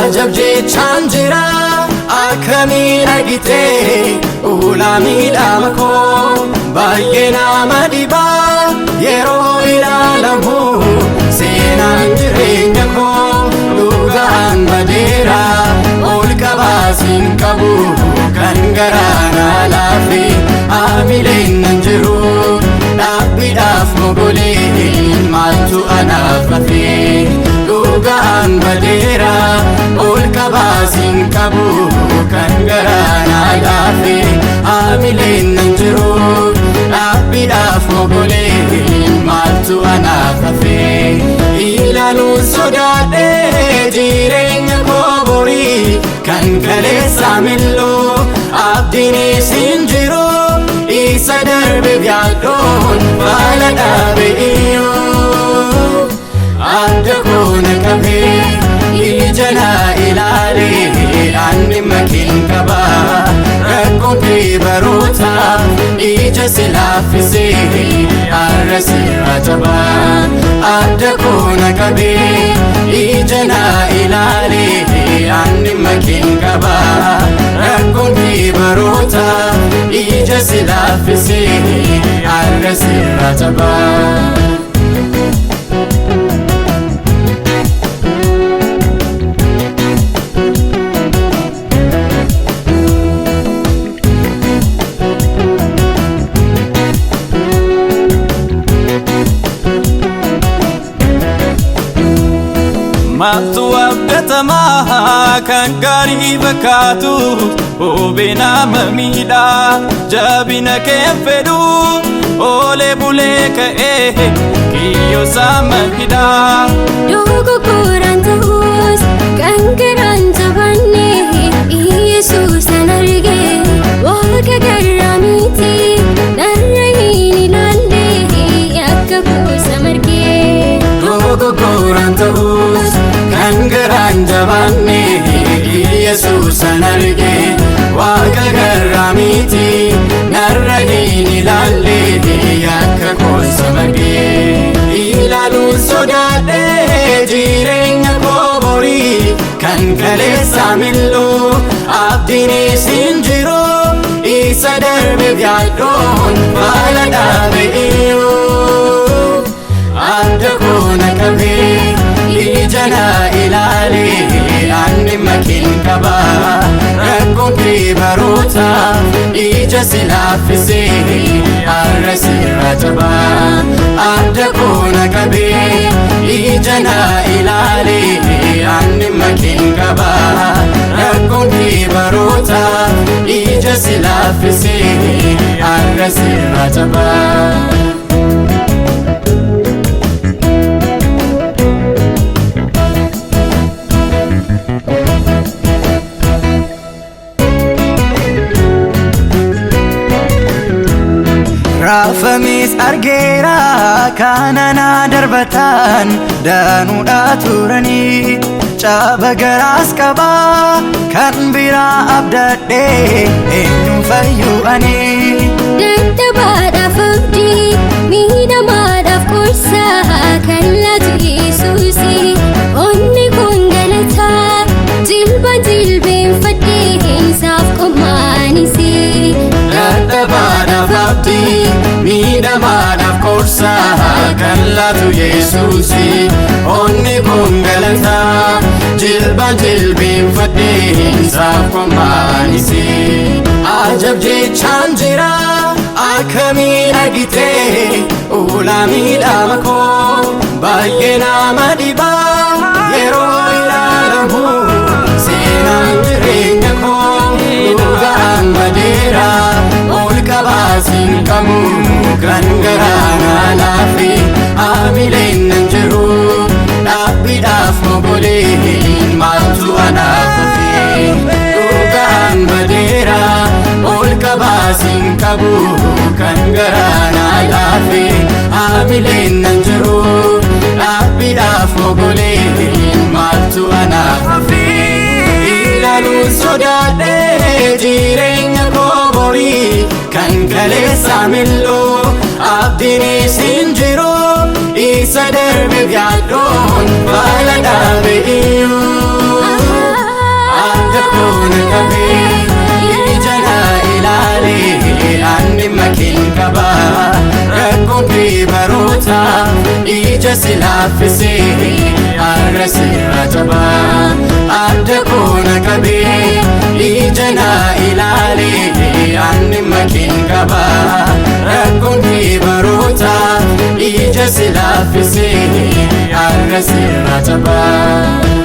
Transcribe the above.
ajab jechaan jira akkamiin argitee ulaamiidhaama koo baay'ee nama dhibaa yeroo ilaalamu seenaan jireenya koo dhugaan badeera ol qabaasiin qabu kan garaanaa laafe haamileen nan jiru dhaabbiidhaaf mogoleen maaltu anaaf hafe dhugaan badeera ol qabaasiin qabu kan garaanaa laafe haamileen nan jiru dhaabbiidhaaf mogoleen maaltu anaaf hafe ilaaluun sodaadhee jireenya koo borii kan kaleessaa milloo abdiinis hin jiru isa darbeef yaaddoon baala dhaabe iyyuu adda koo na qabee ija naa ilaalee ani makiin qaba rakkoon kee barootaaf ija si laaffisee har'a sirra jaba adda koo na qabee ija naa ilaalee ani makiin qaba rakkoon kee barootaaf ija si laaffisee har'a sirra jaba. Maaltu abdatamaa kan gaarii fakkaatu hubee nama miidhaa jabina keen fedhu oolee bulee ka'ee kiyyoo saama hidhaa. Dogoggoraan ta'us kan garaan jabaanne Yesuusan arge waaqa garaa miti narra hin ilaalle akka kuusa margee. Dogoggoraan ta'us kan garaan jabaanne Yesuusan arge waaqa garaa miti narra hin ilaalle akka kuusa margee. Ilaaluun sodaadhee jireenya koo borii kan kaleessaa milloo abdiinis hin jiru isa darbeef yaaddoon baala dhaabe iyyuu adda koo na qabee ija naa ilaalee ani makiin qaba rakkoon kee barootaaf ija si laaffisee har'a sirra jaba adda koo na qabee ija naa ilaalee ani makiin qaba rakkoon kee barootaaf ija si laaffisee har'a sirra jaba. Raafamis argeera kana na darbatan danuudha turanii caba garaas qaba kan biraa abdadhee eenyuun fayyu'ani. Dadhabaadhaaf abdii miidhamaadhaaf gorsa kan laatu Yesuusi onni kun galataa jilba jilbeenfadhee isaaf qomaanisi. Dadhabaadhaaf abdii miidhamaadhaaf gorsa kan laatu Yesuusi onni kun galataa jilba jilbeenfadhee isaaf qomaanisi. Ajab jechaan jira akkamiin argitee ulaamiidhaama koo baay'ee nama dhibaa yeroo ilaalamu seenaan jireenya koo dhugaan badeera ol qabaasiin qabu kan garaanaa laafe haamileen nan jiru dhaabbiidhaaf mogoleen maaltu anaaf hafe dhugaan badeera ol qabaasiin qabu kan garaanaa laafe haamileen nan jiru dhaabbiidhaaf mogoleen maaltu anaaf hafe. Ilaaluun sodaadhee jireenya koo borii kan kaleessaa milloo abdiinis hin jiru isa darbeef yaaddoon baala dhaabe iyyuu kee baroota ija si laaffisee har'a sirra jabaa adda koona qabee ija naa ilaalee ani makiin qabaa rakkoon kee baroota ija si laaffisee har'a sirra jabaa.